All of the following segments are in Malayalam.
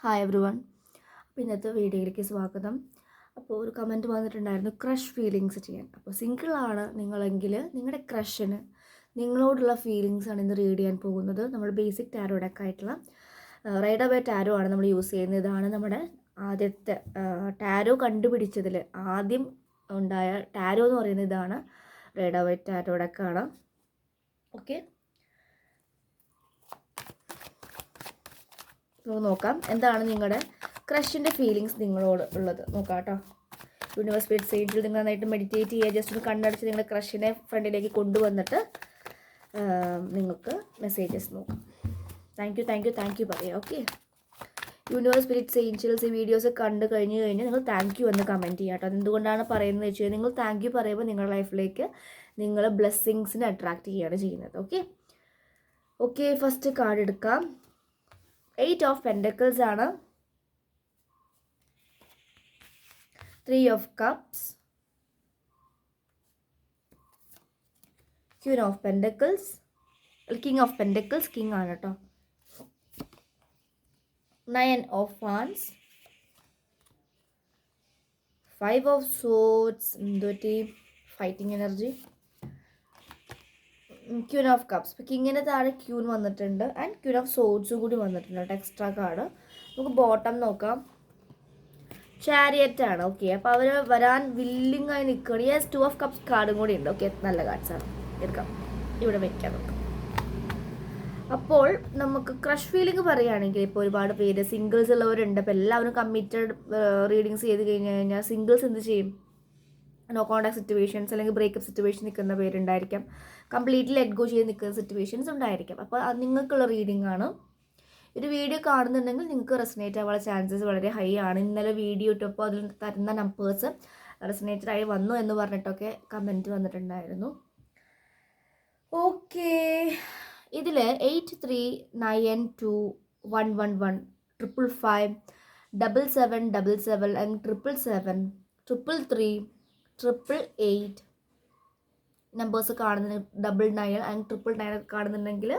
Hi every one. അപ്പോൾ ഇന്നത്തെ വീഡിയോയിലേക്ക് സ്വാഗതം. അപ്പോൾ ഒരു കമൻറ്റ് വന്നിട്ടുണ്ടായിരുന്നു ക്രഷ് ഫീലിങ്സ് ചെയ്യാൻ. അപ്പോൾ സിംഗിളാണ് നിങ്ങളെങ്കിൽ നിങ്ങളുടെ ക്രഷിന് നിങ്ങളോടുള്ള ഫീലിങ്സാണ് ഇന്ന് റീഡ് ചെയ്യാൻ പോകുന്നത്. നമ്മൾ ബേസിക് ടാരോ ഡെക്ക് ആയിട്ടുള്ള റൈഡർ ബൈ ടാരോ ആണ് നമ്മൾ യൂസ് ചെയ്യുന്നത്. ഇതാണ് നമ്മുടെ ആദ്യത്തെ ടാരോ കണ്ടുപിടിച്ചതിൽ ആദ്യം ഉണ്ടായ ടാരോ എന്ന് പറയുന്നത് ഇതാണ്. റൈഡർ ബൈ ടാരോ ഡെക്കാണ്. ഓക്കെ, നമുക്ക് നോക്കാം എന്താണ് നിങ്ങളുടെ ക്രഷിൻ്റെ ഫീലിങ്സ് നിങ്ങളോട് ഉള്ളത്. നോക്കാം കേട്ടോ. യൂണിവേഴ്സ് സ്പിരിറ്റ് ഏഞ്ചൽ നിങ്ങൾ നന്നായിട്ട് മെഡിറ്റേറ്റ് ചെയ്യുക. ജസ്റ്റ് ഒന്ന് കണ്ണടച്ച് നിങ്ങളുടെ ക്രഷിനെ ഫ്രണ്ടിലേക്ക് കൊണ്ടുവന്നിട്ട് നിങ്ങൾക്ക് മെസ്സേജസ് നോക്കാം. താങ്ക് യു പറയാം. ഓക്കെ, യൂണിവേഴ്സ് സ്പിരിറ്റ്സ് ഏഞ്ചൽസ് ഈ വീഡിയോസ് കണ്ടു കഴിഞ്ഞാൽ നിങ്ങൾ താങ്ക് യു എന്ന് കമൻറ്റ് ചെയ്യാം കേട്ടോ. അതെന്തുകൊണ്ടാണ് പറയുന്നത് വെച്ച് കഴിഞ്ഞാൽ നിങ്ങൾ താങ്ക് യു പറയുമ്പോൾ നിങ്ങളുടെ ലൈഫിലേക്ക് നിങ്ങൾ ബ്ലെസ്സിങ്സിനെ അട്രാക്റ്റ് ചെയ്യുകയാണ് ചെയ്യുന്നത്. ഓക്കെ, ഫസ്റ്റ് കാർഡ് എടുക്കാം. 8 of Pentacles ആണ്, 3 of Cups, Queen of Pentacles, King of Pentacles, King ആണ് കേട്ടോ. 9 of Wands, 5 of Swords, fighting energy, queen of cups. ഇപ്പോൾ കിങ്ങിന് താഴെ ക്യൂൻ വന്നിട്ടുണ്ട് ആൻഡ് ക്യൂൻ ഓഫ് സോഡ്സും കൂടി വന്നിട്ടുണ്ട് കേട്ടോ, എക്സ്ട്രാ കാർഡ്. നമുക്ക് ബോട്ടം നോക്കാം. ചാരിയറ്റ് ആണ്. ഓക്കെ, അപ്പോൾ അവർ വരാൻ വില്ലിങ് ആയി നിൽക്കുകയാണ്. യെസ്, 2 of കപ്സ് കാർഡും കൂടി ഉണ്ട്. ഓക്കെ, നല്ല കാർഡ്സാണ്. എടുക്കാം, ഇവിടെ വെക്കാം നമുക്ക്. അപ്പോൾ നമുക്ക് ക്രഷ് ഫീലിംഗ് പറയുകയാണെങ്കിൽ ഇപ്പോൾ ഒരുപാട് പേര് സിംഗിൾസ് ഉള്ളവരുണ്ട്. അപ്പോൾ എല്ലാവരും കമ്മിറ്റഡ് റീഡിങ്സ് ചെയ്ത് കഴിഞ്ഞ് കഴിഞ്ഞാൽ സിംഗിൾസ് എന്ത് ചെയ്യും? നോ കോണ്ടാക്ട് സിറ്റുവേഷൻസ് അല്ലെങ്കിൽ ബ്രേക്കപ്പ് സിറ്റുവേഷൻ നിൽക്കുന്ന പേരുണ്ടായിരിക്കാം. കംപ്ലീറ്റ്ലി ലെറ്റ് ഗോ ചെയ്ത് നിൽക്കുന്ന സിറ്റുവേഷൻസ് ഉണ്ടായിരിക്കാം. അപ്പോൾ അത് നിങ്ങൾക്കുള്ള റീഡിംഗ് ആണ്. ഒരു വീഡിയോ കാണുന്നുണ്ടെങ്കിൽ നിങ്ങൾക്ക് റെസനേറ്റ് ആവാനുള്ള ചാൻസസ് വളരെ ഹൈ ആണ്. ഇന്നലെ വീഡിയോ ഇട്ടപ്പോൾ അതിൽ തരുന്ന നമ്പേഴ്സ് റെസനേറ്റഡ് ആയി വന്നു എന്ന് പറഞ്ഞിട്ടൊക്കെ കമൻറ്റ് വന്നിട്ടുണ്ടായിരുന്നു. ഓക്കെ, ഇതിൽ 839211 555 7777 and 777 333 888 നമ്പേഴ്സ് കാണുന്ന 99 ആൻഡ് 999 കാണുന്നുണ്ടെങ്കിൽ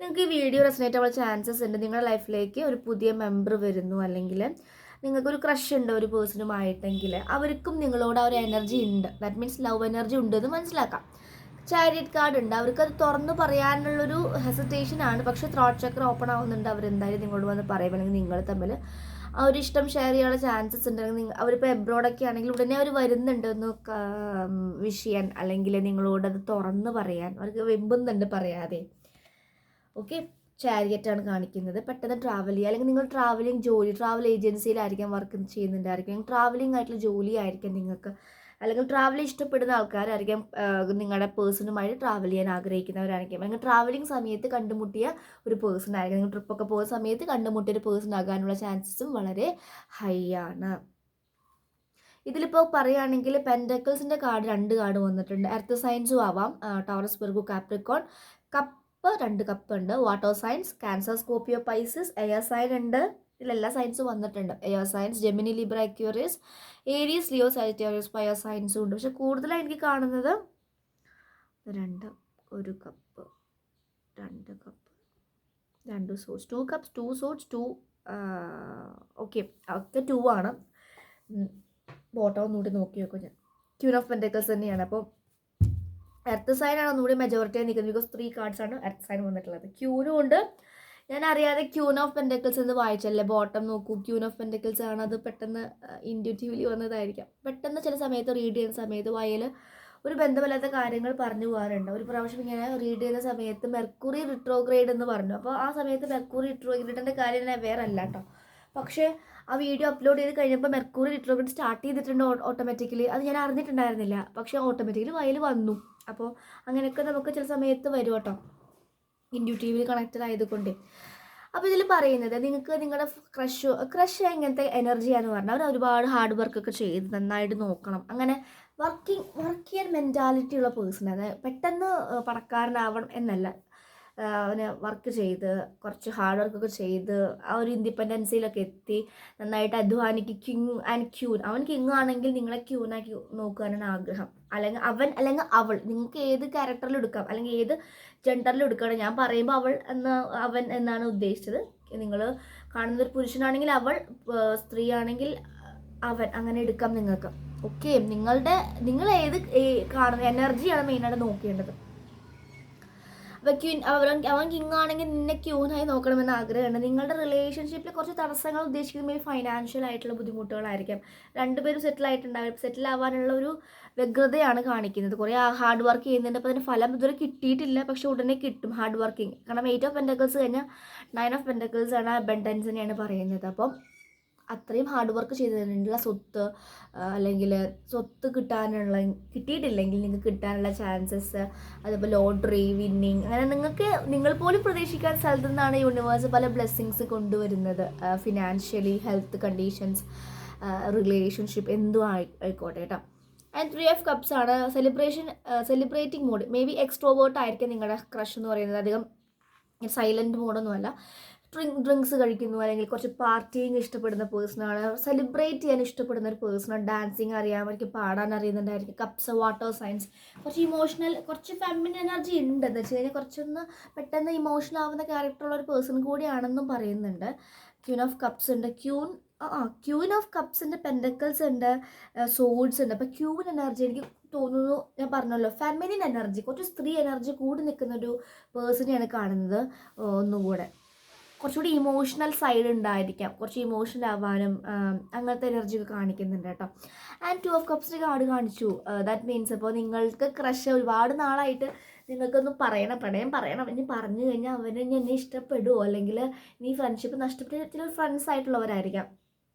നിങ്ങൾക്ക് ഈ വീഡിയോ റെസനേറ്റ് ആവാൻ ചാൻസസ് ഉണ്ട്. നിങ്ങളുടെ ലൈഫിലേക്ക് ഒരു പുതിയ മെമ്പർ വരുന്നു, അല്ലെങ്കിൽ നിങ്ങൾക്കൊരു ക്രഷ് ഉണ്ട് ഒരു പേഴ്സണുമായിട്ടെങ്കിൽ അവർക്കും നിങ്ങളോട് ആ ഒരു എനർജി ഉണ്ട്. ദാറ്റ് മീൻസ് ലവ് എനർജി ഉണ്ടെന്ന് മനസ്സിലാക്കാം. ചാരിയറ്റ് കാർഡ് ഉണ്ട്. അവർക്കത് തുറന്ന് പറയാനുള്ളൊരു ഹെസിറ്റേഷൻ ആണ്. പക്ഷേ ത്രോട്ട് ചക്ര ഓപ്പൺ ആവുന്നുണ്ട്. അവരെന്തായാലും നിങ്ങളോട് വന്ന് പറയും, അല്ലെങ്കിൽ നിങ്ങൾ തമ്മിൽ ആ ഒരു ഇഷ്ടം ഷെയർ ചെയ്യാനുള്ള ചാൻസസ് ഉണ്ടെങ്കിൽ അവരിപ്പോൾ എബ്രോഡൊക്കെ ആണെങ്കിൽ ഉടനെ അവർ വരുന്നുണ്ട് ഒന്ന് വിഷ് ചെയ്യാൻ, അല്ലെങ്കിൽ നിങ്ങളോടത് തുറന്ന് പറയാൻ. അവർക്ക് വെമ്പുന്നുണ്ട് പറയാതെ. ഓക്കെ, ചാരിയറ്റാണ് കാണിക്കുന്നത്. പെട്ടെന്ന് ട്രാവൽ ചെയ്യുക, അല്ലെങ്കിൽ നിങ്ങൾ ട്രാവൽ ഏജൻസിയിലായിരിക്കാം വർക്ക് ചെയ്യുന്നുണ്ടായിരിക്കും. ട്രാവലിംഗ് ആയിട്ടുള്ള ജോലി ആയിരിക്കും നിങ്ങൾക്ക്, അല്ലെങ്കിൽ ട്രാവൽ ഇഷ്ടപ്പെടുന്ന ആൾക്കാരായിരിക്കും. നിങ്ങളുടെ പേഴ്സണുമായിട്ട് ട്രാവൽ ചെയ്യാൻ ആഗ്രഹിക്കുന്നവരായിരിക്കും, അല്ലെങ്കിൽ ട്രാവലിംഗ് സമയത്ത് കണ്ടുമുട്ടിയ ഒരു പേഴ്സൺ ആയിരിക്കും. നിങ്ങൾ ട്രിപ്പൊക്കെ പോകുന്ന സമയത്ത് കണ്ടുമുട്ടിയ ഒരു പേഴ്സൺ ആകാനുള്ള ചാൻസസും വളരെ ഹൈ ആണ്. ഇതിലിപ്പോൾ പറയുകയാണെങ്കിൽ പെൻറ്റക്കിൾസിൻ്റെ കാർഡ് 2 കാർഡ് വന്നിട്ടുണ്ട്. എർത്ത് സൈൻസും ആവാം, Taurus, Virgo, Capricorn. Cup 2 cup ഉണ്ട്. Water signs, Cancer, Scorpio, Pisces. Air sign ഉണ്ട്. ഇതിലെല്ലാ സയൻസും വന്നിട്ടുണ്ട്. Air signs, Gemini, Libra, Aquarius, Aries, Leo, Sagittarius, fire സയൻസും ഉണ്ട്. പക്ഷെ കൂടുതലായി എനിക്ക് കാണുന്നത് 1 cup 2 cup 2 swords, 2 cups, 2 swords, 2. Okay, ഒക്കെ 2 ആണ്. ബോട്ടം ഒന്നുകൂടി നോക്കി വെക്കും ഞാൻ. ക്യൂൻ ഓഫ് പെൻറ്റക്കിൾസ് തന്നെയാണ്. അപ്പോൾ എർത്ത് സൈനാണ് ഒന്നുകൂടി മെജോറിറ്റി നിൽക്കുന്നത്. ബിക്കോസ് 3 കാർഡ്സ് ആണ് എർത്ത് സൈൻ വന്നിട്ടുള്ളത്. ക്യൂനും ഉണ്ട്. ഞാൻ അറിയാതെ ക്യൂൻ ഓഫ് പെൻറ്റക്കിൾസ് എന്ന് വായിച്ചല്ലേ. ബോട്ടം നോക്കൂ, ക്യൂൻ ഓഫ് പെൻറ്റക്കിൾസ് ആണ്. അത് പെട്ടെന്ന് ഇൻറ്റ്യൂറ്റീവ്ലി വന്നതായിരിക്കാം. പെട്ടെന്ന് ചില സമയത്ത് റീഡ് ചെയ്യുന്ന സമയത്ത് വായിൽ ഒരു ബന്ധമില്ലാത്ത കാര്യങ്ങൾ പറഞ്ഞു പോകാനുണ്ട്. ഒരു പ്രാവശ്യം ഇങ്ങനെ റീഡ് ചെയ്യുന്ന സമയത്ത് മെർക്കുറി റിട്രോഗ്രേഡ് എന്ന് പറഞ്ഞു. അപ്പോൾ ആ സമയത്ത് മെർക്കുറി റിട്രോഗ്രേഡിൻ്റെ കാര്യം ഞാൻ വേറെ അല്ല കേട്ടോ. പക്ഷേ ആ വീഡിയോ അപ്ലോഡ് ചെയ്ത് കഴിഞ്ഞപ്പോൾ മെർക്കുറി റിട്രോഗ്രേഡ് സ്റ്റാർട്ട് ചെയ്തിട്ടുണ്ട് ഓട്ടോമാറ്റിക്കലി. അത് ഞാൻ അറിഞ്ഞിട്ടുണ്ടായിരുന്നില്ല, പക്ഷേ ഓട്ടോമാറ്റിക്കലി വായിൽ വന്നു. അപ്പോൾ അങ്ങനെയൊക്കെ നമുക്ക് ചില സമയത്ത് വരും കേട്ടോ, ഇൻറ്റ്യൂറ്റീവ്ലി കണക്റ്റഡ് ആയതുകൊണ്ട്. അപ്പോൾ ഇതിൽ പറയുന്നത് നിങ്ങൾക്ക് നിങ്ങളുടെ ക്രഷ് എങ്ങനത്തെ എനർജിയാണെന്ന് പറഞ്ഞാൽ അവർ ഒരുപാട് ഹാർഡ് വർക്കൊക്കെ ചെയ്ത് നന്നായിട്ട് നോക്കണം. അങ്ങനെ വർക്ക് ചെയ്യാൻ മെൻറ്റാലിറ്റി ഉള്ള പേഴ്സൺ. അത് പെട്ടെന്ന് പണക്കാരനാവണം എന്നല്ല. അവന് വർക്ക് ചെയ്ത് കുറച്ച് ഹാർഡ് വർക്കൊക്കെ ചെയ്ത് ആ ഒരു ഇൻഡിപെൻഡൻസിയിലൊക്കെ എത്തി നന്നായിട്ട് അധ്വാനിക്ക്. King and queen. അവൻ കിങ് ആണെങ്കിൽ നിങ്ങളെ ക്യൂനാക്കി നോക്കാനാണ് ആഗ്രഹം. അല്ലെങ്കിൽ അവൻ അല്ലെങ്കിൽ അവൾ, നിങ്ങൾക്ക് ഏത് ക്യാരക്ടറിൽ എടുക്കാം, അല്ലെങ്കിൽ ഏത് ജെൻഡറിൽ എടുക്കുകയാണ്. ഞാൻ പറയുമ്പോൾ അവൻ എന്നാണ് ഉദ്ദേശിച്ചത്. നിങ്ങൾ കാണുന്നൊരു പുരുഷനാണെങ്കിൽ അവൾ, സ്ത്രീ ആണെങ്കിൽ അവൻ, അങ്ങനെ എടുക്കാം നിങ്ങൾക്ക്. ഓക്കെ, നിങ്ങൾ ഏത് കാണുന്ന എനർജിയാണ് മെയിനായിട്ട് നോക്കേണ്ടത്. അവൻ കിങ് ആണെങ്കിൽ നിന്നെ ക്യൂനായി നോക്കണമെന്ന് ആഗ്രഹമുണ്ട്. നിങ്ങളുടെ റിലേഷൻഷിപ്പിൽ കുറച്ച് തടസ്സങ്ങൾ ഉദ്ദേശിക്കുന്നത് ഈ ഫൈനാൻഷ്യൽ ആയിട്ടുള്ള ബുദ്ധിമുട്ടുകളായിരിക്കും. രണ്ടുപേരും സെറ്റിൽ ആയിട്ടുണ്ടാവും. സെറ്റിൽ ആവാനുള്ള ഒരു വ്യഗ്രതയാണ് കാണിക്കുന്നത്. കുറേ ഹാർഡ് വർക്ക് ചെയ്യുന്നുണ്ട്. അപ്പോൾ അതിന് ഫലം ഇതുവരെ കിട്ടിയിട്ടില്ല, പക്ഷെ ഉടനെ കിട്ടും. ഹാർഡ് വർക്കിംഗ്, കാരണം 8 ഓഫ് പെൻറ്റക്കിൾസ് കഴിഞ്ഞാൽ 9 ഓഫ് പെൻറ്റക്കിൾസ് ആണ് അബണ്ടൻസിനെയാണ് പറയുന്നത്. അപ്പം അത്രയും ഹാർഡ് വർക്ക് ചെയ്തതിനുള്ള സ്വത്ത്, അല്ലെങ്കിൽ സ്വത്ത് കിട്ടിയിട്ടില്ലെങ്കിൽ നിങ്ങൾക്ക് കിട്ടാനുള്ള ചാൻസസ്, അതുപോലെ ലോട്ടറി വിന്നിങ്, അങ്ങനെ നിങ്ങൾ പോലും പ്രതീക്ഷിക്കാത്ത സ്ഥലത്തു നിന്നാണ് യൂണിവേഴ്സ് പല ബ്ലെസ്സിങ്സ് കൊണ്ടുവരുന്നത്. ഫിനാൻഷ്യലി, ഹെൽത്ത് കണ്ടീഷൻസ്, റിലേഷൻഷിപ്പ് എന്തും ആയിക്കോട്ടെ കേട്ടോ. ആൻഡ് 3 ഓഫ് കപ്സ് ആണ് celebrating mode. May be extrovert ആയിരിക്കും നിങ്ങളുടെ ക്രഷ് എന്ന് പറയുന്നത്. അധികം സൈലൻറ്റ് മോഡൊന്നുമല്ല. ഡ്രിങ്ക്സ് കഴിക്കുന്നു, അല്ലെങ്കിൽ കുറച്ച് പാർട്ടിങ് ഇഷ്ടപ്പെടുന്ന പേഴ്സണാണ്, സെലിബ്രേറ്റ് ചെയ്യാൻ ഇഷ്ടപ്പെടുന്ന ഒരു പേഴ്സണാണ്, ഡാൻസിങ് അറിയാം, അവർക്ക് പാടാൻ അറിയുന്നുണ്ടായിരിക്കും. കപ്സ് വാട്ടർ സൈൻസ്, കുറച്ച് ഇമോഷണൽ, കുറച്ച് ഫെമിനിൻ എനർജി ഉണ്ട്. എന്ന് വെച്ച് കഴിഞ്ഞാൽ കുറച്ചൊന്ന് പെട്ടെന്ന് ഇമോഷണൽ ആവുന്ന ക്യാരക്ടറുള്ള ഒരു പേഴ്സൺ കൂടിയാണെന്നും പറയുന്നുണ്ട്. ക്യൂൻ ഓഫ് കപ്സ് ഉണ്ട്. ക്യൂൻ ഓഫ് കപ്സിൻ്റെ പെൻഡക്കിൾസ് ഉണ്ട്, സോഡ്സ് ഉണ്ട്. അപ്പോൾ ക്യൂൻ എനർജി എനിക്ക് തോന്നുന്നു, ഞാൻ പറഞ്ഞല്ലോ, ഫെമിനിൻ എനർജി, കുറച്ച് സ്ത്രീ എനർജി കൂടി നിൽക്കുന്ന ഒരു പേഴ്സണെയാണ് കാണുന്നത്. ഒന്നുകൂടെ കുറച്ചുകൂടി ഇമോഷണൽ സൈഡ് ഉണ്ടായിരിക്കാം, കുറച്ച് ഇമോഷണൽ ആവാനും അങ്ങനത്തെ എനർജി ഒക്കെ കാണിക്കുന്നുണ്ട് കേട്ടോ. ആൻഡ് 2 ഓഫ് കപ്സിൻ്റെ കാർഡ് കാണിച്ചു. ദാറ്റ് മീൻസ് അപ്പോൾ നിങ്ങൾക്ക് ക്രഷ് ഒരുപാട് നാളായിട്ട് നിങ്ങൾക്കൊന്ന് പ്രണയം പറയണം. ഇനി പറഞ്ഞു കഴിഞ്ഞാൽ അവന് എന്നെ ഇഷ്ടപ്പെടുമോ, അല്ലെങ്കിൽ ഇനി ഫ്രണ്ട്ഷിപ്പ് നഷ്ടപ്പെട്ട ചില ഫ്രണ്ട്സ് ആയിട്ടുള്ളവരായിരിക്കാം,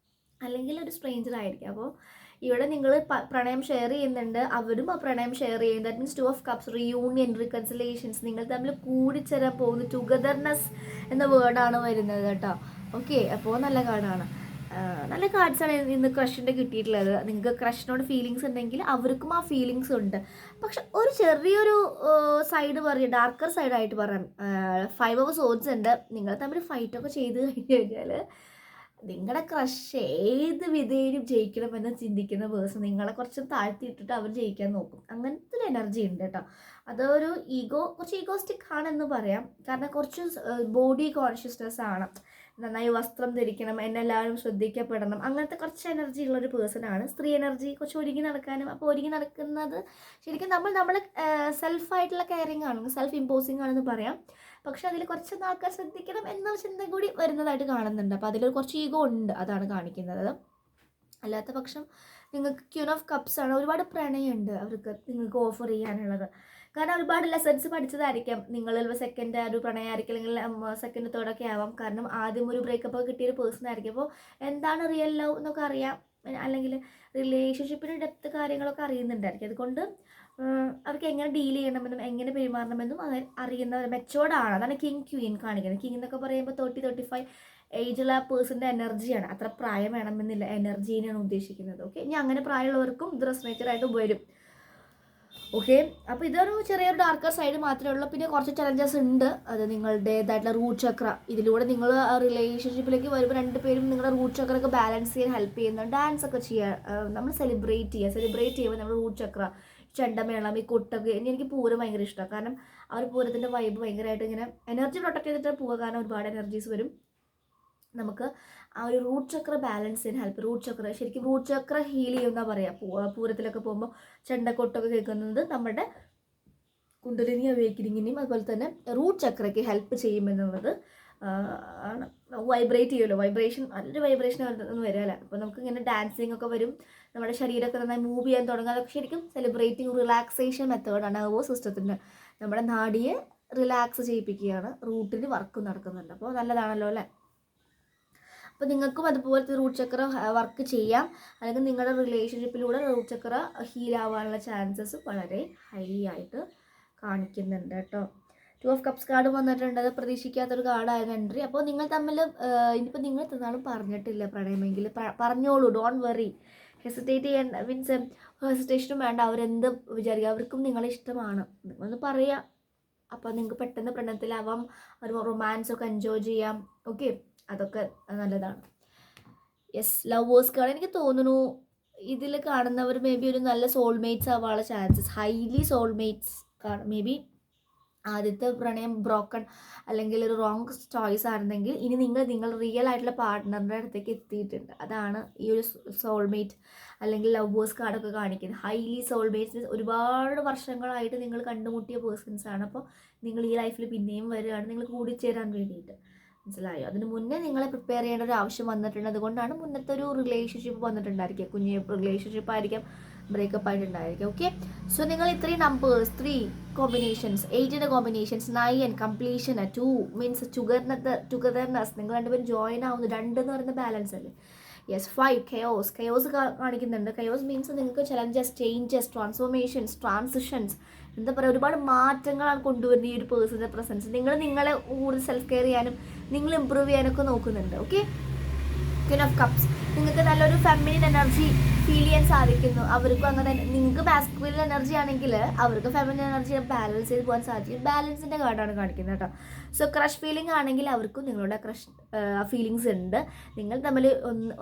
അല്ലെങ്കിൽ ഒരു സ്ട്രേഞ്ചർ ആയിരിക്കാം. അപ്പോൾ ഇവിടെ നിങ്ങൾ പ്രണയം ഷെയർ ചെയ്യുന്നുണ്ട്, അവരും ആ പ്രണയം ഷെയർ ചെയ്യും. That means 2 of cups, reunion, reconciliations, നിങ്ങൾ തമ്മിൽ കൂടിച്ചേരാൻ പോകുന്നു. ടുഗദർനെസ് എന്ന വേർഡാണ് വരുന്നത് കേട്ടോ. ഓക്കെ, അപ്പോൾ നല്ല കാർഡാണ്. നല്ല കാർഡ്സാണ് ഇന്ന് ക്രഷിൻ്റെ കിട്ടിയിട്ടുള്ളത്. നിങ്ങൾക്ക് ക്രഷിനോട് ഫീലിങ്സ് ഉണ്ടെങ്കിൽ അവർക്കും ആ ഫീലിങ്സ് ഉണ്ട്. പക്ഷെ ഒരു ചെറിയൊരു സൈഡ് പറയാം, ഡാർക്കർ സൈഡായിട്ട് പറയാം. 5 ഓഫ് സോഡ്സ് ഉണ്ട്. നിങ്ങൾ തമ്മിൽ ഫൈറ്റൊക്കെ ചെയ്ത് കഴിഞ്ഞ് കഴിഞ്ഞാൽ നിങ്ങളുടെ ക്രഷ് ഏത് വിധേയനും ജയിക്കണമെന്ന് ചിന്തിക്കുന്ന പേഴ്സൺ നിങ്ങളെ കുറച്ച് താഴ്ത്തിയിട്ടിട്ട് അവർ ജയിക്കാൻ നോക്കും. അങ്ങനത്തെ ഒരു എനർജി ഉണ്ട് കേട്ടോ. അതൊരു കുറച്ച് ഈഗോസ്റ്റിക് ആണെന്ന് പറയാം. കാരണം കുറച്ച് ബോഡി കോൺഷ്യസ്നെസ് ആണ്. നന്നായി വസ്ത്രം ധരിക്കണം, എന്നെല്ലാവരും ശ്രദ്ധിക്കപ്പെടണം, അങ്ങനത്തെ കുറച്ച് എനർജി ഉള്ളൊരു പേഴ്സണാണ്. സ്ത്രീ എനർജി, കുറച്ച് ഒരുങ്ങി നടക്കാനും. അപ്പോൾ ഒരുങ്ങി നടക്കുന്നത് ശരിക്കും നമ്മളെ സെൽഫായിട്ടുള്ള കെയറിങ് ആണ്, സെൽഫ് ഇമ്പോസിങ് ആണെന്ന് പറയാം. പക്ഷെ അതിൽ കുറച്ച് ആൾക്കാർ ശ്രദ്ധിക്കണം എന്നൊരു ചിന്ത കൂടി വരുന്നതായിട്ട് കാണുന്നുണ്ട്. അപ്പോൾ അതിൽ കുറച്ച് ഈഗോ ഉണ്ട്, അതാണ് കാണിക്കുന്നത്. അല്ലാത്ത പക്ഷം നിങ്ങൾക്ക് ക്യൂൻ ഓഫ് കപ്സ് ആണ്. ഒരുപാട് പ്രണയമുണ്ട് അവർക്ക് നിങ്ങൾക്ക് ഓഫർ ചെയ്യാനുള്ളത്. കാരണം ഒരുപാട് ലെസൺസ് പഠിച്ചതായിരിക്കാം. നിങ്ങൾ സെക്കൻഡ് ഒരു പ്രണയമായിരിക്കും, അല്ലെങ്കിൽ സെക്കൻഡ് തേർഡൊക്കെ ആവാം. കാരണം ആദ്യം ഒരു ബ്രേക്കപ്പ് കിട്ടിയൊരു പേഴ്സൺ ആയിരിക്കും. അപ്പോൾ എന്താണ് റിയൽ ലവ് എന്നൊക്കെ അറിയാം, അല്ലെങ്കിൽ റിലേഷൻഷിപ്പിൻ്റെ ഡെപ്ത് കാര്യങ്ങളൊക്കെ അറിയുന്നുണ്ടായിരിക്കും. അതുകൊണ്ട് അവർക്ക് എങ്ങനെ ഡീൽ ചെയ്യണമെന്നും എങ്ങനെ പെരുമാറണമെന്നും അറിയുന്ന മെച്ചോർഡാണ്. അതാണ് കിങ് ക്വീൻ കാണിക്കുന്നത്. കിങ് എന്നൊക്കെ പറയുമ്പോൾ 30-35 ഏജുള്ള പേഴ്സൻ്റെ എനർജിയാണ്. അത്ര പ്രായം വേണമെന്നില്ല, എനർജീനെയാണ് ഉദ്ദേശിക്കുന്നത്. ഓക്കെ, ഇനി അങ്ങനെ പ്രായമുള്ളവർക്കും ഇത് റെസനേറ്ററായിട്ട് വരും. ഓക്കെ, അപ്പോൾ ഇതൊരു ചെറിയൊരു ഡാർക്കർ സൈഡ് മാത്രമേ ഉള്ളൂ. പിന്നെ കുറച്ച് ചലഞ്ചസ് ഉണ്ട്. അത് നിങ്ങളുടേതായിട്ടുള്ള റൂട്ട് ചക്ര. ഇതിലൂടെ നിങ്ങൾ റിലേഷൻഷിപ്പിലേക്ക് വരുമ്പോൾ രണ്ടുപേരും നിങ്ങളുടെ റൂട്ട് ചക്രയൊക്കെ ബാലൻസ് ചെയ്യാൻ ഹെൽപ്പ് ചെയ്യുന്നുണ്ട്. ഡാൻസ് ഒക്കെ ചെയ്യുക, നമ്മൾ സെലിബ്രേറ്റ് ചെയ്യുമ്പോൾ നമ്മുടെ റൂട്ട് ചക്ര, ചെണ്ടമേളം, ഈ കൊട്ടൊക്കെ. എനിക്ക് പൂരം ഭയങ്കര ഇഷ്ടമാണ്. കാരണം ആ ഒരു പൂരത്തിൻ്റെ വൈബ് ഭയങ്കരമായിട്ട് ഇങ്ങനെ എനർജി പ്രൊട്ടക്ട് ചെയ്തിട്ട് പോവുക. കാരണം ഒരുപാട് എനർജീസ് വരും. നമുക്ക് ആ ഒരു റൂട്ട് ചക്ര ബാലൻസ് ചെയ്യാൻ ഹെൽപ്പ്. റൂട്ട് ചക്ര ശരിക്കും റൂട്ട് ചക്ര ഹീൽ ചെയ്യുമെന്നാ പറയാം. പൂരത്തിലൊക്കെ പോകുമ്പോൾ ചെണ്ടക്കൊട്ടൊക്കെ കേൾക്കുന്നത് നമ്മുടെ കുണ്ടലിനി അവേക്കനിങ്ങിനെയും അതുപോലെ തന്നെ റൂട്ട് ചക്രയ്ക്ക് ഹെൽപ്പ് ചെയ്യുമെന്നുള്ളത് ആണ്. വൈബ്രേറ്റ് ചെയ്യുമല്ലോ, വൈബ്രേഷൻ, നല്ലൊരു വൈബ്രേഷൻ ഒന്നും വരില്ല. അപ്പോൾ നമുക്ക് ഇങ്ങനെ ഡാൻസിങ് ഒക്കെ വരും, നമ്മുടെ ശരീരമൊക്കെ നന്നായി മൂവ് ചെയ്യാൻ തുടങ്ങുക. അതൊക്കെ ശരിക്കും സെലിബ്രേറ്റിംഗ് റിലാക്സേഷൻ മെത്തേഡാണ്. നെർവസ് സിസ്റ്റത്തിൻ്റെ നമ്മുടെ നാഡിയെ റിലാക്സ് ചെയ്യിപ്പിക്കുകയാണ്. റൂട്ടിന് വർക്ക് നടക്കുന്നുണ്ട്. അപ്പോൾ നല്ലതാണല്ലോ അല്ലേ. അപ്പോൾ നിങ്ങൾക്കും അതുപോലത്തെ റൂട്ട് ചക്ര വർക്ക് ചെയ്യാം, അല്ലെങ്കിൽ നിങ്ങളുടെ റിലേഷൻഷിപ്പിലൂടെ റൂട്ട് ചക്ര ഹീലാവാനുള്ള ചാൻസസ് വളരെ ഹൈ ആയിട്ട് കാണിക്കുന്നുണ്ട് കേട്ടോ. 2 ഓഫ് കപ്സ് കാർഡ് വന്നിട്ടുണ്ട്. അത് പ്രതീക്ഷിക്കാത്തൊരു കാർഡായിരുന്നു എൻട്രി. അപ്പോൾ നിങ്ങൾ തമ്മിൽ ഇനിയിപ്പോൾ നിങ്ങൾ ഇത്രനാളും പറഞ്ഞിട്ടില്ല പ്രണയമെങ്കിൽ പറഞ്ഞോളൂ, ഡോണ്ട് വെറി. ഹെസിറ്റേറ്റ് ചെയ്യാൻ മീൻസ് ഹെസിറ്റേഷനും വേണ്ട. അവരെന്ത് വിചാരിക്കുക, അവർക്കും നിങ്ങളെ ഇഷ്ടമാണ്, നിങ്ങളൊന്ന് പറയുക. അപ്പോൾ നിങ്ങൾക്ക് പെട്ടെന്ന് പ്രണയത്തിലാവാം, ഒരു റൊമാൻസൊക്കെ എൻജോയ് ചെയ്യാം. ഓക്കെ, അതൊക്കെ നല്ലതാണ്. യെസ്, ലവേഴ്സ് കാർഡ് എനിക്ക് തോന്നുന്നു ഇതിൽ കാണുന്നവർ മേ ബി ഒരു നല്ല സോൾമേറ്റ്സ് ആവാനുള്ള chances, highly soulmates may be ആദ്യത്തെ പ്രണയം ബ്രോക്കൺ അല്ലെങ്കിൽ ഒരു റോങ് ചോയ്സ് ആയിരുന്നെങ്കിൽ ഇനി നിങ്ങൾ റിയൽ ആയിട്ടുള്ള പാർട്ട്ണറിൻ്റെ അടുത്തേക്ക് എത്തിയിട്ടുണ്ട്. അതാണ് ഈ ഒരു സോൾമേറ്റ് അല്ലെങ്കിൽ ലവേഴ്സ് കാർഡൊക്കെ കാണിക്കുന്നത്. ഹൈലി സോൾമേറ്റ്സ് ഒരുപാട് വർഷങ്ങളായിട്ട് നിങ്ങൾ കണ്ടുമുട്ടിയ പേഴ്സൺസ് ആണ്. അപ്പോൾ നിങ്ങൾ ഈ ലൈഫിൽ പിന്നെയും വരികയാണ് നിങ്ങൾ കൂടിച്ചേരാൻ വേണ്ടിയിട്ട്. മനസ്സിലായോ? അതിന് മുന്നേ നിങ്ങളെ പ്രിപ്പയർ ചെയ്യേണ്ട ഒരു ആവശ്യം വന്നിട്ടുണ്ട്. അതുകൊണ്ടാണ് മുന്നത്തെ ഒരു റിലേഷൻഷിപ്പ് വന്നിട്ടുണ്ടായിരിക്കുക. കുഞ്ഞ് റിലേഷൻഷിപ്പ് ആയിരിക്കാം, ബ്രേക്കപ്പ് ആയിട്ടുണ്ടായിരിക്കും. ഓക്കെ, സോ നിങ്ങൾ ഇത്രയും നമ്പേഴ്സ് 3 കോമ്പിനേഷൻസ്, 8ൻ്റെ കോമ്പിനേഷൻസ്, 9 കംപ്ലീഷൻ, 2 മീൻസ് ടുഗദർനെസ്, നിങ്ങൾ രണ്ടുപേരും ജോയിൻ ആവുന്നു. 2 എന്ന് പറയുന്ന ബാലൻസ് അല്ലേ. യെസ്. 5 കെയോസ് കാണിക്കുന്നുണ്ട്. കെയോസ് മീൻസ് നിങ്ങൾക്ക് ചലഞ്ചസ്, ചേഞ്ചസ്, ട്രാൻസ്ഫോർമേഷൻസ്, ട്രാൻസിഷൻസ്, എന്താ പറയുക, ഒരുപാട് മാറ്റങ്ങളാണ് കൊണ്ടുവരുന്നത് ഈ ഒരു പേഴ്സണിൻ്റെ പ്രസൻസ്. നിങ്ങളെ കൂടുതൽ സെൽഫ് കെയർ ചെയ്യാനും നിങ്ങൾ ഇമ്പ്രൂവ് ചെയ്യാനൊക്കെ നോക്കുന്നുണ്ട്. ഓക്കെ, ക്വീൻ ഓഫ് കപ്സ്, നിങ്ങൾക്ക് നല്ലൊരു ഫെമിനിൻ എനർജി ഫീൽ ചെയ്യാൻ സാധിക്കുന്നു. അവർക്കും അങ്ങനെ നിങ്ങൾക്ക് മാസ്കുലിൻ എനർജി ആണെങ്കിൽ അവർക്ക് ഫെമിനിൻ എനർജി ബാലൻസ് ചെയ്ത് പോകാൻ സാധിക്കും. ബാലൻസിൻ്റെ കാർഡാണ് കാണിക്കുന്നത് കേട്ടോ. സോ ക്രഷ് ഫീലിംഗ് ആണെങ്കിൽ അവർക്കും നിങ്ങളുടെ ക്രഷ് ഫീലിങ്സ് ഉണ്ട്. നിങ്ങൾ തമ്മിൽ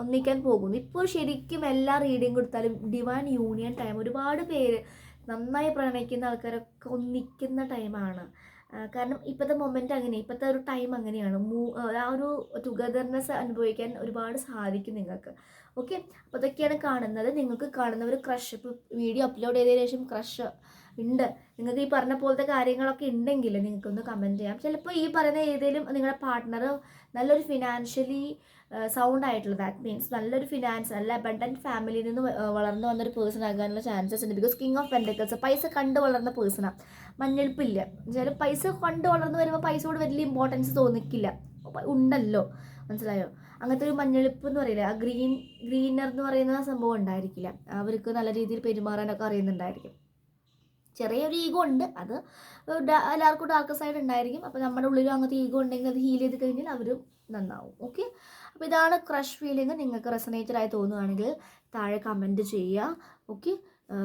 ഒന്നിക്കാൻ പോകുന്നു. ഇപ്പോൾ ശരിക്കും എല്ലാ റീഡിങ് കൊടുത്താലും ഡിവൈൻ യൂണിയൻ ടൈം, ഒരുപാട് പേര് നന്നായി പ്രണയിക്കുന്ന ആൾക്കാരൊക്കെ ഒന്നിക്കുന്ന ടൈമാണ്. കാരണം ഇപ്പോഴത്തെ മൊമെൻ്റ് അങ്ങനെ, ഇപ്പോഴത്തെ ഒരു ടൈം അങ്ങനെയാണ്. ആ ഒരു ടുഗദർനെസ് അനുഭവിക്കാൻ ഒരുപാട് സാധിക്കും നിങ്ങൾക്ക്. ഓക്കെ, അപ്പോൾ അതൊക്കെയാണ് കാണുന്നത്. നിങ്ങൾക്ക് കാണുന്നവർ ക്രഷ്, ഇപ്പോൾ വീഡിയോ അപ്ലോഡ് ചെയ്തതിനു ശേഷം ക്രഷ് ഉണ്ട്, നിങ്ങൾക്ക് ഈ പറഞ്ഞ പോലത്തെ കാര്യങ്ങളൊക്കെ ഉണ്ടെങ്കിൽ നിങ്ങൾക്കൊന്ന് കമൻറ്റ് ചെയ്യാം. ചിലപ്പോൾ ഈ പറയുന്ന ഏതെങ്കിലും നിങ്ങളുടെ പാർട്ട്ണർ നല്ലൊരു ഫിനാൻഷ്യലി സൗണ്ട് ആയിട്ടുള്ള, ദാറ്റ് മീൻസ് നല്ലൊരു ഫിനാൻസ്, നല്ല അബണ്ടൻറ്റ് ഫാമിലിയിൽ നിന്ന് വളർന്നു വന്നൊരു പേഴ്സൺ ആകാനുള്ള ചാൻസസ് ഉണ്ട്. ബിക്കോസ് കിങ് ഓഫ് പെൻറ്റക്കിൾസ്, പൈസ കണ്ട് വളർന്ന പേഴ്സണാണ്. മഞ്ഞളിപ്പില്ല. ചില പൈസ കണ്ട് വളർന്നു വരുമ്പോൾ പൈസയോട് വലിയ ഇമ്പോർട്ടൻസ് തോന്നിക്കില്ല, ഉണ്ടല്ലോ, മനസ്സിലായോ? അങ്ങനത്തെ ഒരു മഞ്ഞളിപ്പ് എന്ന് പറയില്ല, ആ ഗ്രീനർ എന്ന് പറയുന്ന സംഭവം ഉണ്ടായിരിക്കില്ല. അവർക്ക് നല്ല രീതിയിൽ പെരുമാറാനൊക്കെ അറിയുന്നുണ്ടായിരിക്കും. ചെറിയൊരു ഈഗോ ഉണ്ട്, അത് എല്ലാവർക്കും ഡാർക്ക് സൈഡ് ഉണ്ടായിരിക്കും. അപ്പോൾ നമ്മുടെ ഉള്ളിലും അങ്ങനത്തെ ഈഗോ ഉണ്ടെങ്കിൽ അത് ഹീൽ ചെയ്ത് കഴിഞ്ഞാൽ അവരും നന്നാവും. ഓക്കെ, അപ്പോൾ ഇതാണ് ക്രഷ് ഫീലിംഗ്. നിങ്ങൾക്ക് റെസനേറ്റഡ് ആയി തോന്നുകയാണെങ്കിൽ താഴെ കമൻറ്റ് ചെയ്യുക. ഓക്കെ,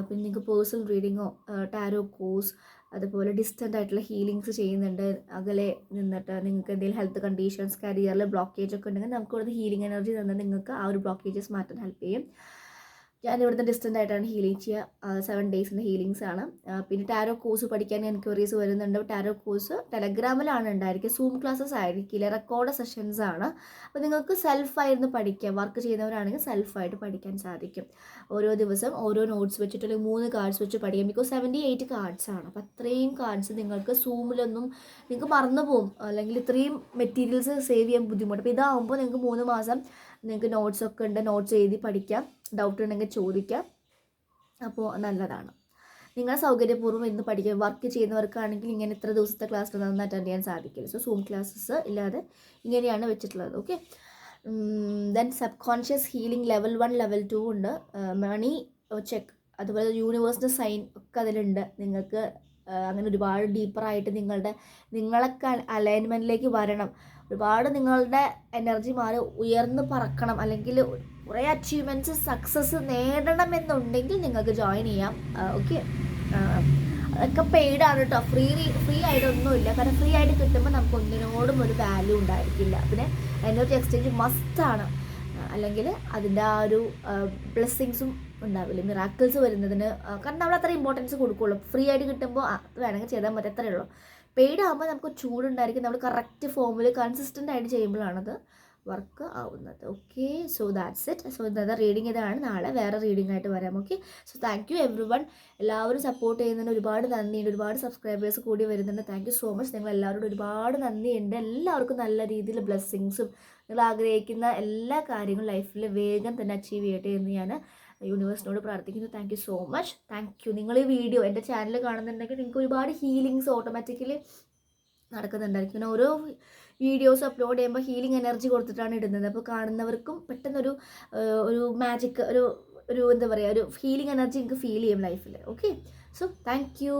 പിന്നെ നിങ്ങൾക്ക് പേഴ്സണൽ റീഡിങ്ങോ ടാരോ കോഴ്സ്, അതുപോലെ ഡിസ്റ്റൻ്റ് ആയിട്ടുള്ള ഹീലിങ്സ് ചെയ്യുന്നുണ്ട്. അകലെ നിന്നിട്ട് നിങ്ങൾക്ക് എന്തെങ്കിലും ഹെൽത്ത് കണ്ടീഷൻസ്, കരിയറിൽ ബ്ലോക്കേജ് ഒക്കെ ഉണ്ടെങ്കിൽ നമുക്ക് ഇവിടുന്ന് ഹീലിംഗ് എനർജി തന്നെ നിങ്ങൾക്ക് ആ ഒരു ബ്ലോക്കേജസ് മാറ്റാൻ ഹെൽപ്പ് ചെയ്യും. ഞാൻ ഇവിടുന്ന് ഡിസ്റ്റൻ്റ് ആയിട്ടാണ് ഹീലിംഗ് ചെയ്യുക. 7 ഡേയ്സിൻ്റെ ഹീലിങ്സ് ആണ്. പിന്നെ ടാരോ കോഴ്സ് പഠിക്കാൻ എൻക്വയറീസ് വരുന്നുണ്ട്. ടാരോ കോഴ്സ് ടെലഗ്രാമിലാണ് ഉണ്ടായിരിക്കുക. സൂം ക്ലാസ്സസ് ആയിരിക്കില്ല, റെക്കോർഡ് സെഷൻസ് ആണ്. അപ്പോൾ നിങ്ങൾക്ക് സെൽഫായിരുന്നു പഠിക്കാം. വർക്ക് ചെയ്യുന്നവരാണെങ്കിൽ സെൽഫായിട്ട് പഠിക്കാൻ സാധിക്കും. ഓരോ ദിവസം ഓരോ നോട്ട്സ് വെച്ചിട്ട് അല്ലെങ്കിൽ 3 കാർഡ്സ് വെച്ച് പഠിക്കാം. ബിക്കോസ് 78 കാർഡ്സ് ആണ്. അപ്പോൾ അത്രയും കാർഡ്സ് നിങ്ങൾക്ക് സൂമിലൊന്നും നിങ്ങൾക്ക് മറന്നു പോകും, അല്ലെങ്കിൽ ഇത്രയും മെറ്റീരിയൽസ് സേവ് ചെയ്യാൻ ബുദ്ധിമുട്ട്. അപ്പോൾ ഇതാകുമ്പോൾ നിങ്ങൾക്ക് 3 മാസം നിങ്ങൾക്ക് നോട്ട്സൊക്കെ ഉണ്ട്, നോട്ട്സ് എഴുതി പഠിക്കാം, ഡൗട്ട് ഉണ്ടെങ്കിൽ ചോദിക്കാം. അപ്പോൾ നല്ലതാണ്. നിങ്ങൾ സൗകര്യപൂർവ്വം ഇന്ന് പഠിക്കുക. വർക്ക് ചെയ്യുന്നവർക്കാണെങ്കിൽ ഇങ്ങനെ ഇത്ര ദിവസത്തെ ക്ലാസ് നന്നായി അറ്റൻഡ് ചെയ്യാൻ സാധിക്കില്ല. സോ സൂം ക്ലാസ്സസ് ഇല്ലാതെ ഇങ്ങനെയാണ് വെച്ചിട്ടുള്ളത്. Okay, then sub conscious healing level 1 level 2 ഉണ്ട്. മണി ചെക്ക്, അതുപോലെ യൂണിവേഴ്സിൻ്റെ സൈൻ ഒക്കെ അതിലുണ്ട്. നിങ്ങൾക്ക് അങ്ങനെ ഒരുപാട് ഡീപ്പറായിട്ട് നിങ്ങളൊക്കെ അലൈൻമെൻറ്റിലേക്ക് വരണം. ഒരുപാട് നിങ്ങളുടെ എനർജി മാറി ഉയർന്ന് പറക്കണം, അല്ലെങ്കിൽ കുറേ അച്ചീവ്മെൻറ്റ്സ് സക്സസ് നേടണമെന്നുണ്ടെങ്കിൽ നിങ്ങൾക്ക് ജോയിൻ ചെയ്യാം. ഓക്കെ, അതൊക്കെ പെയ്ഡാണ് കേട്ടോ, ഫ്രീ ആയിട്ടൊന്നുമില്ല. കാരണം ഫ്രീ ആയിട്ട് കിട്ടുമ്പോൾ നമുക്ക് ഒന്നിനോടും ഒരു വാല്യൂ ഉണ്ടായിരിക്കില്ല. പിന്നെ എനർജി എക്സ്ചേഞ്ച് മസ്റ്റാണ്, അല്ലെങ്കിൽ അതിൻ്റെ ആ ഒരു ബ്ലെസ്സിങ്സും ഉണ്ടാവില്ല, മിറാക്കിൾസ് വരുന്നതിന്. കാരണം നമ്മൾ അത്ര ഇമ്പോർട്ടൻസ് കൊടുക്കുകയുള്ളൂ. ഫ്രീ ആയിട്ട് കിട്ടുമ്പോൾ വേണമെങ്കിൽ ചെയ്താൽ മതി, അത്രയേ ഉള്ളൂ. പെയ്ഡ് ആകുമ്പോൾ നമുക്ക് ചൂടുണ്ടായിരിക്കും. നമ്മൾ കറക്റ്റ് ഫോമിൽ കൺസിസ്റ്റൻ്റ് ആയിട്ട് ചെയ്യുമ്പോഴാണത് വർക്ക് ആവുന്നത്. Okay, so that's it. So ഇന്നത്തെ റീഡിങ് ഇതാണ്. നാളെ വേറെ റീഡിംഗ് ആയിട്ട് വരാം. Okay, so thank you every one. എല്ലാവരും സപ്പോർട്ട് ചെയ്യുന്നതിന് ഒരുപാട് നന്ദിയുണ്ട്. ഒരുപാട് സബ്സ്ക്രൈബേഴ്സ് കൂടി വരുന്നുണ്ട്. Thank you so much. നിങ്ങൾ എല്ലാവരോടും ഒരുപാട് നന്ദിയുണ്ട്. എല്ലാവർക്കും നല്ല രീതിയിൽ ബ്ലെസ്സിങ്സും നിങ്ങൾ ആഗ്രഹിക്കുന്ന എല്ലാ കാര്യങ്ങളും ലൈഫിൽ വേഗം തന്നെ അച്ചീവ് ചെയ്യട്ടെ എന്ന് ഞാൻ യൂണിവേഴ്സിനോട് പ്രാർത്ഥിക്കുന്നു. Thank you so much. Thank you. നിങ്ങൾ ഈ വീഡിയോ എൻ്റെ ചാനൽ കാണുന്നുണ്ടെങ്കിൽ നിങ്ങൾക്ക് ഒരുപാട് ഹീലിങ്സ് ഓട്ടോമാറ്റിക്കലി നടക്കുന്നുണ്ടായിരിക്കും. പിന്നെ ഓരോ വീഡിയോസ് അപ്ലോഡ് ചെയ്യുമ്പോൾ ഹീലിംഗ് എനർജി കൊടുത്തിട്ടാണ് ഇടുന്നത്. അപ്പോൾ കാണുന്നവർക്കും പെട്ടെന്നൊരു മാജിക്, ഒരു എന്താ പറയുക, ഒരു ഹീലിംഗ് എനർജി നിങ്ങൾക്ക് ഫീൽ ചെയ്യും ലൈഫിൽ. Okay, so thank you.